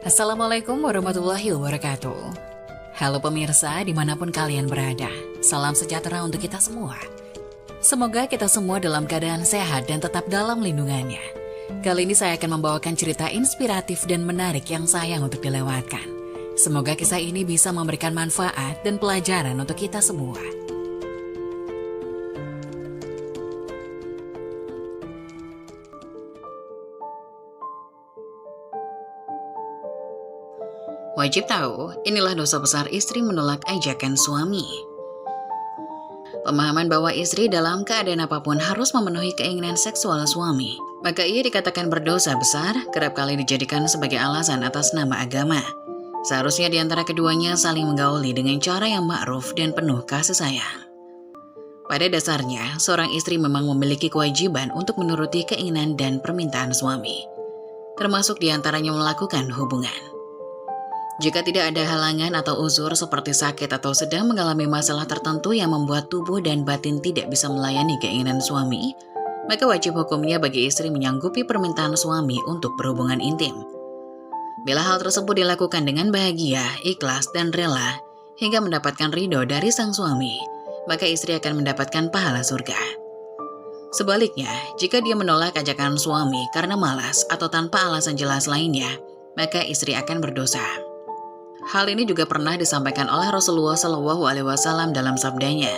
Assalamualaikum warahmatullahi wabarakatuh. Halo pemirsa dimanapun kalian berada, salam sejahtera untuk kita semua. Semoga kita semua dalam keadaan sehat dan tetap dalam lindungannya. Kali ini saya akan membawakan cerita inspiratif dan menarik yang sayang untuk dilewatkan. Semoga kisah ini bisa memberikan manfaat dan pelajaran untuk kita semua. Wajib tahu, inilah dosa besar istri menolak ajakan suami. Pemahaman bahwa istri dalam keadaan apapun harus memenuhi keinginan seksual suami, maka ia dikatakan berdosa besar, kerap kali dijadikan sebagai alasan atas nama agama. Seharusnya di antara keduanya saling menggauli dengan cara yang ma'ruf dan penuh kasih sayang. Pada dasarnya, seorang istri memang memiliki kewajiban untuk menuruti keinginan dan permintaan suami, termasuk di antaranya melakukan hubungan. Jika tidak ada halangan atau uzur seperti sakit atau sedang mengalami masalah tertentu yang membuat tubuh dan batin tidak bisa melayani keinginan suami, maka wajib hukumnya bagi istri menyanggupi permintaan suami untuk berhubungan intim. Bila hal tersebut dilakukan dengan bahagia, ikhlas, dan rela, hingga mendapatkan ridho dari sang suami, maka istri akan mendapatkan pahala surga. Sebaliknya, jika dia menolak ajakan suami karena malas atau tanpa alasan jelas lainnya, maka istri akan berdosa. Hal ini juga pernah disampaikan oleh Rasulullah SAW dalam sabdanya.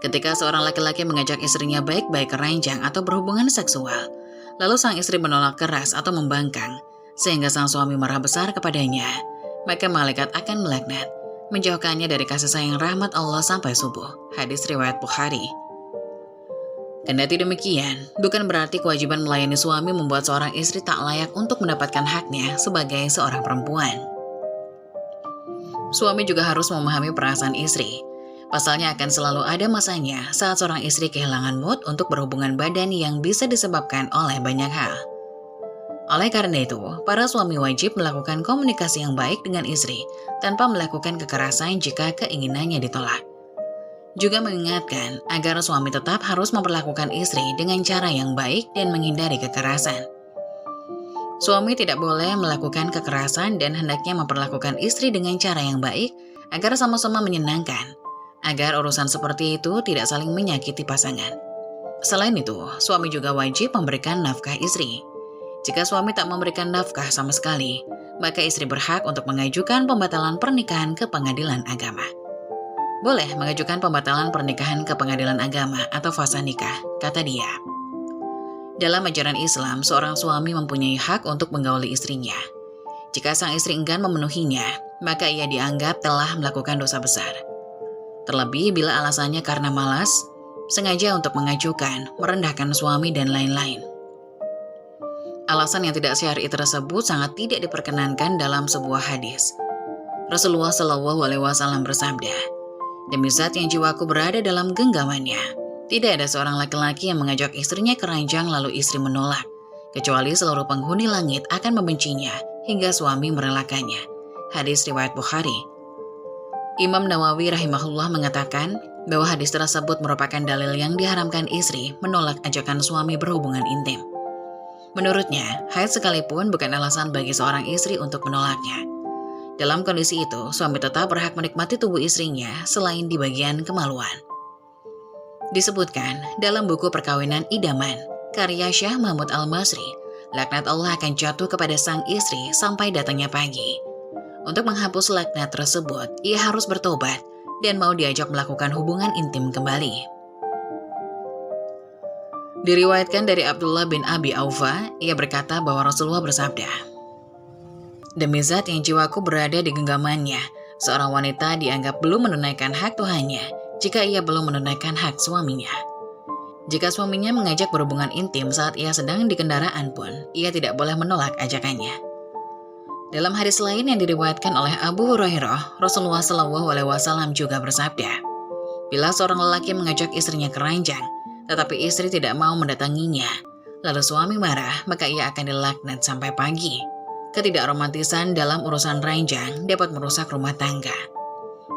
Ketika seorang laki-laki mengajak istrinya baik-baik ke ranjang atau berhubungan seksual, lalu sang istri menolak keras atau membangkang, sehingga sang suami marah besar kepadanya, maka malaikat akan melaknat, menjauhkannya dari kasih sayang rahmat Allah sampai subuh. Hadis riwayat Bukhari. Kendati demikian, bukan berarti kewajiban melayani suami membuat seorang istri tak layak untuk mendapatkan haknya sebagai seorang perempuan. Suami juga harus memahami perasaan istri. Pasalnya akan selalu ada masanya saat seorang istri kehilangan mood untuk berhubungan badan yang bisa disebabkan oleh banyak hal. Oleh karena itu, para suami wajib melakukan komunikasi yang baik dengan istri tanpa melakukan kekerasan jika keinginannya ditolak. Juga mengingatkan agar suami tetap harus memperlakukan istri dengan cara yang baik dan menghindari kekerasan. Suami tidak boleh melakukan kekerasan dan hendaknya memperlakukan istri dengan cara yang baik agar sama-sama menyenangkan, agar urusan seperti itu tidak saling menyakiti pasangan. Selain itu, suami juga wajib memberikan nafkah istri. Jika suami tak memberikan nafkah sama sekali, maka istri berhak untuk mengajukan pembatalan pernikahan ke pengadilan agama. Boleh mengajukan pembatalan pernikahan ke pengadilan agama atau fasa nikah, kata dia. Dalam ajaran Islam, seorang suami mempunyai hak untuk menggauli istrinya. Jika sang istri enggan memenuhinya, maka ia dianggap telah melakukan dosa besar. Terlebih bila alasannya karena malas, sengaja untuk mengajukan, merendahkan suami, dan lain-lain. Alasan yang tidak syar'i tersebut sangat tidak diperkenankan dalam sebuah hadis. Rasulullah SAW bersabda, "Demi zat yang jiwaku berada dalam genggamannya, tidak ada seorang laki-laki yang mengajak istrinya ke ranjang lalu istri menolak, kecuali seluruh penghuni langit akan membencinya hingga suami merelakannya." Hadis riwayat Bukhari. Imam Nawawi rahimahullah mengatakan bahwa hadis tersebut merupakan dalil yang diharamkan istri menolak ajakan suami berhubungan intim. Menurutnya, haid sekalipun bukan alasan bagi seorang istri untuk menolaknya. Dalam kondisi itu, suami tetap berhak menikmati tubuh istrinya selain di bagian kemaluan. Disebutkan dalam buku Perkawinan Idaman, karya Syah Mahmud Al-Masri, laknat Allah akan jatuh kepada sang istri sampai datangnya pagi. Untuk menghapus laknat tersebut, ia harus bertobat dan mau diajak melakukan hubungan intim kembali. Diriwayatkan dari Abdullah bin Abi Aufa, ia berkata bahwa Rasulullah bersabda, "Demi zat yang jiwaku berada di genggamannya, seorang wanita dianggap belum menunaikan hak Tuhannya jika ia belum menunaikan hak suaminya. Jika suaminya mengajak berhubungan intim saat ia sedang di kendaraan pun, ia tidak boleh menolak ajakannya." Dalam hadis lain yang diriwayatkan oleh Abu Hurairah, Rasulullah SAW juga bersabda, "Bila seorang lelaki mengajak istrinya ke ranjang, tetapi istri tidak mau mendatanginya, lalu suami marah, maka ia akan dilaknat sampai pagi." Ketidakromantisan dalam urusan ranjang dapat merusak rumah tangga.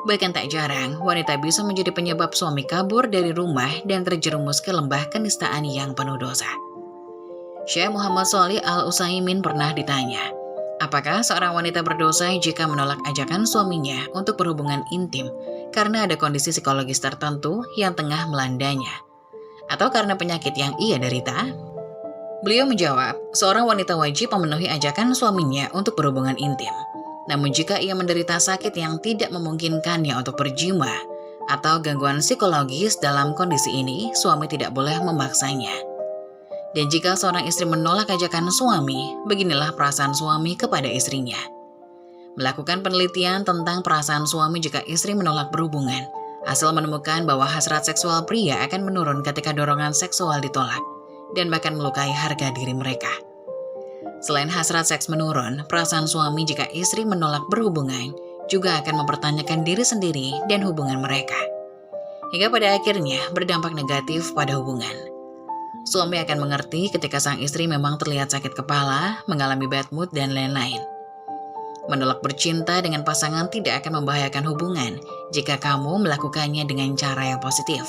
Bahkan tak jarang, wanita bisa menjadi penyebab suami kabur dari rumah dan terjerumus ke lembah kenistaan yang penuh dosa. Syekh Muhammad Shalih Al-Utsaimin pernah ditanya, Apakah seorang wanita berdosa jika menolak ajakan suaminya untuk berhubungan intim karena ada kondisi psikologis tertentu yang tengah melandanya, atau karena penyakit yang ia derita? Beliau menjawab, seorang wanita wajib memenuhi ajakan suaminya untuk berhubungan intim. Namun jika ia menderita sakit yang tidak memungkinkannya untuk berjima atau gangguan psikologis dalam kondisi ini, suami tidak boleh memaksanya. Dan jika seorang istri menolak ajakan suami, beginilah perasaan suami kepada istrinya. Melakukan penelitian tentang perasaan suami jika istri menolak berhubungan, hasil menemukan bahwa hasrat seksual pria akan menurun ketika dorongan seksual ditolak, dan bahkan melukai harga diri mereka. Selain hasrat seks menurun, perasaan suami jika istri menolak berhubungan juga akan mempertanyakan diri sendiri dan hubungan mereka. Hingga pada akhirnya berdampak negatif pada hubungan. Suami akan mengerti ketika sang istri memang terlihat sakit kepala, mengalami bad mood, dan lain-lain. Menolak bercinta dengan pasangan tidak akan membahayakan hubungan jika kamu melakukannya dengan cara yang positif.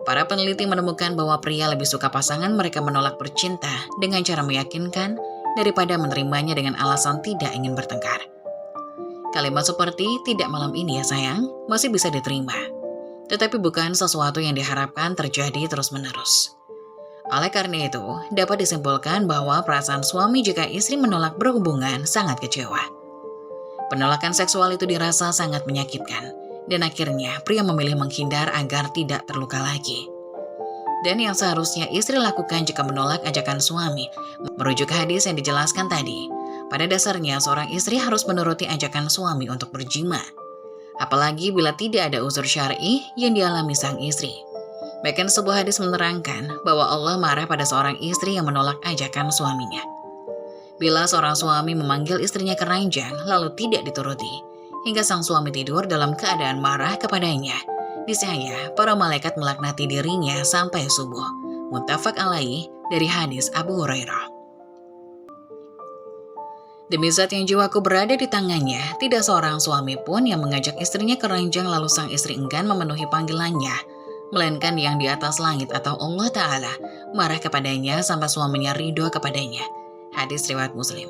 Para peneliti menemukan bahwa pria lebih suka pasangan mereka menolak bercinta dengan cara meyakinkan daripada menerimanya dengan alasan tidak ingin bertengkar. Kalimat seperti, tidak malam ini ya sayang, masih bisa diterima. Tetapi bukan sesuatu yang diharapkan terjadi terus-menerus. Oleh karena itu, dapat disimpulkan bahwa perasaan suami jika istri menolak berhubungan sangat kecewa. Penolakan seksual itu dirasa sangat menyakitkan. Dan akhirnya pria memilih menghindar agar tidak terluka lagi. Dan yang seharusnya istri lakukan jika menolak ajakan suami, merujuk hadis yang dijelaskan tadi. Pada dasarnya seorang istri harus menuruti ajakan suami untuk berjima. Apalagi bila tidak ada unsur syar'i yang dialami sang istri. Bahkan sebuah hadis menerangkan bahwa Allah marah pada seorang istri yang menolak ajakan suaminya. Bila seorang suami memanggil istrinya ke ranjang lalu tidak dituruti, hingga sang suami tidur dalam keadaan marah kepadanya, niscaya para malaikat melaknati dirinya sampai subuh. Muttafaq alaih dari hadis Abu Hurairah. Demi zat yang jiwaku berada di tangannya, tidak seorang suami pun yang mengajak istrinya ke ranjang lalu sang istri enggan memenuhi panggilannya, melainkan yang di atas langit atau Allah Ta'ala marah kepadanya sampai suaminya ridho kepadanya. Hadis riwayat Muslim.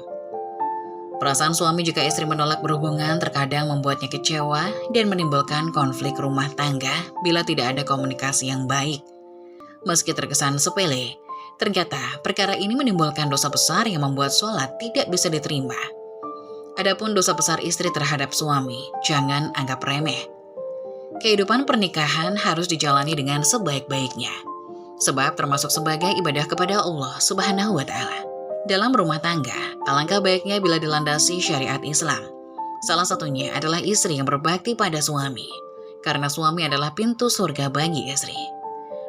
Perasaan suami jika istri menolak berhubungan terkadang membuatnya kecewa dan menimbulkan konflik rumah tangga bila tidak ada komunikasi yang baik. Meski terkesan sepele, ternyata perkara ini menimbulkan dosa besar yang membuat sholat tidak bisa diterima. Adapun dosa besar istri terhadap suami, jangan anggap remeh. Kehidupan pernikahan harus dijalani dengan sebaik-baiknya, sebab termasuk sebagai ibadah kepada Allah Subhanahu wa Ta'ala. Dalam rumah tangga, alangkah baiknya bila dilandasi syariat Islam. Salah satunya adalah istri yang berbakti pada suami, karena suami adalah pintu surga bagi istri.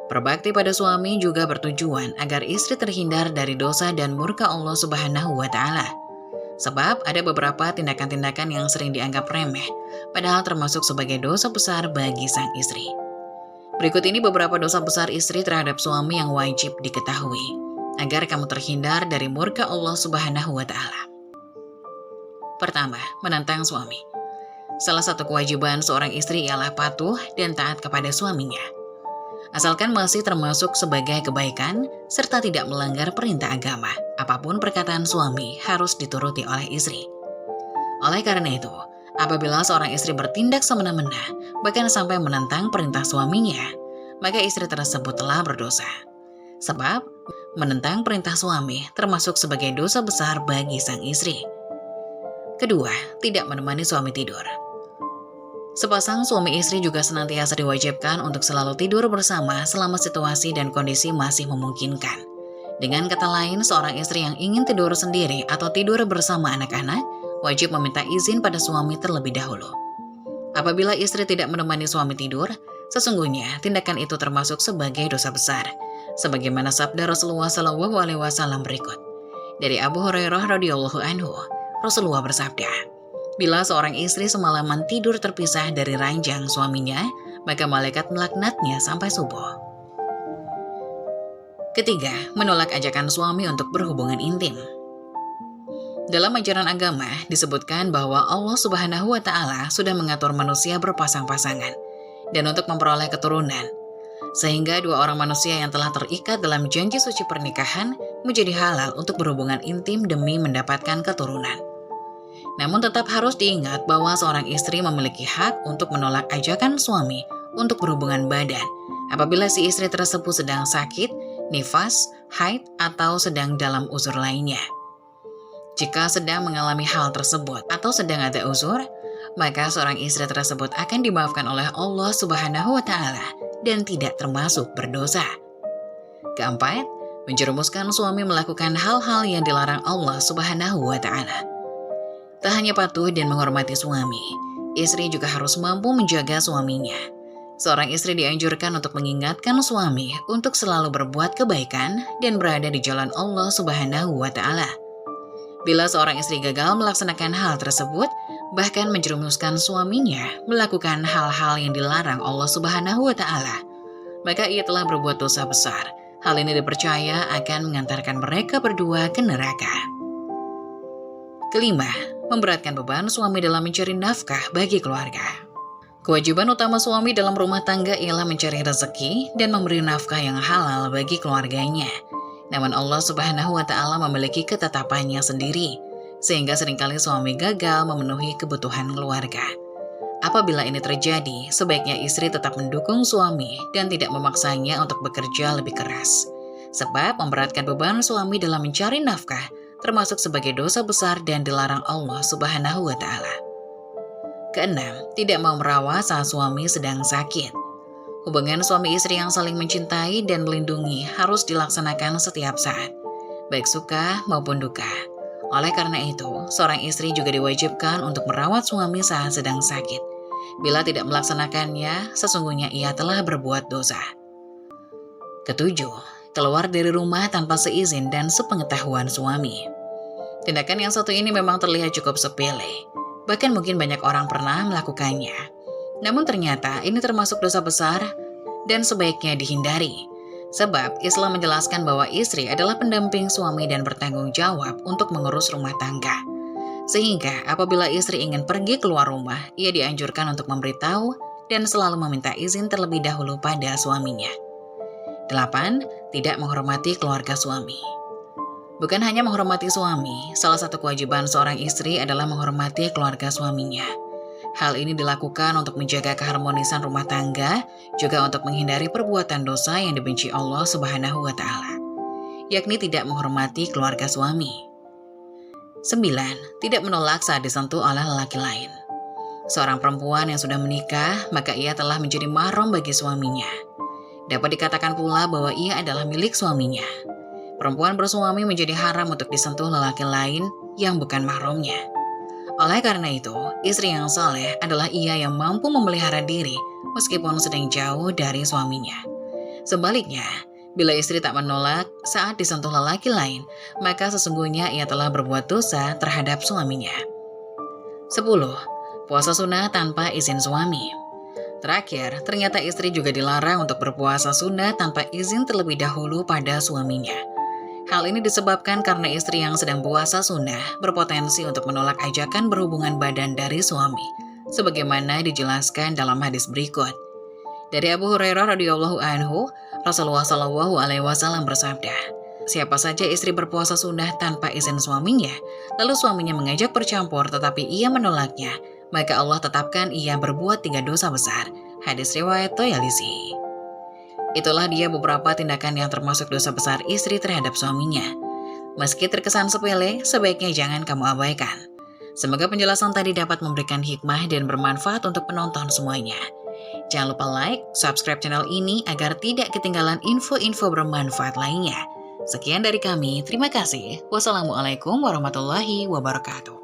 Berbakti pada suami juga bertujuan agar istri terhindar dari dosa dan murka Allah Subhanahu wa Ta'ala. Sebab ada beberapa tindakan-tindakan yang sering dianggap remeh, padahal termasuk sebagai dosa besar bagi sang istri. Berikut ini beberapa dosa besar istri terhadap suami yang wajib diketahui agar kamu terhindar dari murka Allah Subhanahu wa Ta'ala. Pertama, menentang suami. Salah satu kewajiban seorang istri ialah patuh dan taat kepada suaminya. Asalkan masih termasuk sebagai kebaikan serta tidak melanggar perintah agama, apapun perkataan suami harus dituruti oleh istri. Oleh karena itu, apabila seorang istri bertindak semena-mena, bahkan sampai menentang perintah suaminya, maka istri tersebut telah berdosa. Sebab, menentang perintah suami termasuk sebagai dosa besar bagi sang istri. Kedua, tidak menemani suami tidur. Sepasang suami istri juga senantiasa diwajibkan untuk selalu tidur bersama selama situasi dan kondisi masih memungkinkan. Dengan kata lain, seorang istri yang ingin tidur sendiri atau tidur bersama anak-anak wajib meminta izin pada suami terlebih dahulu. Apabila istri tidak menemani suami tidur, sesungguhnya tindakan itu termasuk sebagai dosa besar. Sebagaimana sabda Rasulullah SAW berikut. Dari Abu Hurairah radhiyallahu anhu, Rasulullah bersabda, bila seorang istri semalaman tidur terpisah dari ranjang suaminya, maka malaikat melaknatnya sampai subuh. Ketiga, menolak ajakan suami untuk berhubungan intim. Dalam ajaran agama disebutkan bahwa Allah Subhanahu wa Ta'ala sudah mengatur manusia berpasang-pasangan dan untuk memperoleh keturunan. sehingga dua orang manusia yang telah terikat dalam janji suci pernikahan menjadi halal untuk berhubungan intim demi mendapatkan keturunan. Namun tetap harus diingat bahwa seorang istri memiliki hak untuk menolak ajakan suami untuk berhubungan badan apabila si istri tersebut sedang sakit, nifas, haid, atau sedang dalam uzur lainnya. Jika sedang mengalami hal tersebut atau sedang ada uzur, maka seorang istri tersebut akan dimaafkan oleh Allah Subhanahu wa Ta'ala dan tidak termasuk berdosa. Keempat, menjerumuskan suami melakukan hal-hal yang dilarang Allah Subhanahu wa Ta'ala. Tak hanya patuh dan menghormati suami, istri juga harus mampu menjaga suaminya. Seorang istri dianjurkan untuk mengingatkan suami untuk selalu berbuat kebaikan dan berada di jalan Allah Subhanahu wa Ta'ala. Bila seorang istri gagal melaksanakan hal tersebut, bahkan menjerumuskan suaminya melakukan hal-hal yang dilarang Allah Subhanahu wa Ta'ala, maka ia telah berbuat dosa besar. Hal ini dipercaya akan mengantarkan mereka berdua ke neraka. Kelima, memberatkan beban suami dalam mencari nafkah bagi keluarga. Kewajiban utama suami dalam rumah tangga ialah mencari rezeki dan memberi nafkah yang halal bagi keluarganya. Namun Allah Subhanahu wa Ta'ala memiliki ketetapannya sendiri, sehingga seringkali suami gagal memenuhi kebutuhan keluarga. Apabila ini terjadi, sebaiknya istri tetap mendukung suami dan tidak memaksanya untuk bekerja lebih keras. Sebab memberatkan beban suami dalam mencari nafkah termasuk sebagai dosa besar dan dilarang Allah Subhanahu wa Ta'ala. Keenam, tidak mau merawat saat suami sedang sakit. Hubungan suami istri yang saling mencintai dan melindungi harus dilaksanakan setiap saat, baik suka maupun duka. Oleh karena itu, seorang istri juga diwajibkan untuk merawat suami saat sedang sakit. Bila tidak melaksanakannya, sesungguhnya ia telah berbuat dosa. Ketujuh, keluar dari rumah tanpa seizin dan sepengetahuan suami. Tindakan yang satu ini memang terlihat cukup sepele, bahkan mungkin banyak orang pernah melakukannya. Namun ternyata ini termasuk dosa besar dan sebaiknya dihindari. Sebab Islam menjelaskan bahwa istri adalah pendamping suami dan bertanggung jawab untuk mengurus rumah tangga. Sehingga apabila istri ingin pergi keluar rumah, ia dianjurkan untuk memberitahu dan selalu meminta izin terlebih dahulu pada suaminya. 8. Tidak menghormati keluarga suami. Bukan hanya menghormati suami, salah satu kewajiban seorang istri adalah menghormati keluarga suaminya. Hal ini dilakukan untuk menjaga keharmonisan rumah tangga, juga untuk menghindari perbuatan dosa yang dibenci Allah Subhanahu wa Ta'ala, yakni tidak menghormati keluarga suami. 9. Tidak menolak saat disentuh oleh lelaki lain. Seorang perempuan yang sudah menikah, maka ia telah menjadi mahram bagi suaminya. Dapat dikatakan pula bahwa ia adalah milik suaminya. Perempuan bersuami menjadi haram untuk disentuh lelaki lain yang bukan mahramnya. Oleh karena itu, istri yang saleh adalah ia yang mampu memelihara diri meskipun sedang jauh dari suaminya. Sebaliknya, bila istri tak menolak saat disentuh lelaki lain, maka sesungguhnya ia telah berbuat dosa terhadap suaminya. 10. Puasa sunnah tanpa izin suami. Terakhir, ternyata istri juga dilarang untuk berpuasa sunnah tanpa izin terlebih dahulu pada suaminya. Hal ini disebabkan karena istri yang sedang puasa sunnah berpotensi untuk menolak ajakan berhubungan badan dari suami, sebagaimana dijelaskan dalam hadis berikut. Dari Abu Hurairah radhiyallahu anhu, Rasulullah shallallahu alaihi wasallam bersabda, "Siapa saja istri berpuasa sunnah tanpa izin suaminya, lalu suaminya mengajak bercampur tetapi ia menolaknya, maka Allah tetapkan ia berbuat 3 dosa besar." Hadis riwayat Toyalisi. Itulah dia beberapa tindakan yang termasuk dosa besar istri terhadap suaminya. Meski terkesan sepele, sebaiknya jangan kamu abaikan. Semoga penjelasan tadi dapat memberikan hikmah dan bermanfaat untuk penonton semuanya. Jangan lupa like, subscribe channel ini agar tidak ketinggalan info-info bermanfaat lainnya. Sekian dari kami, terima kasih. Wassalamualaikum warahmatullahi wabarakatuh.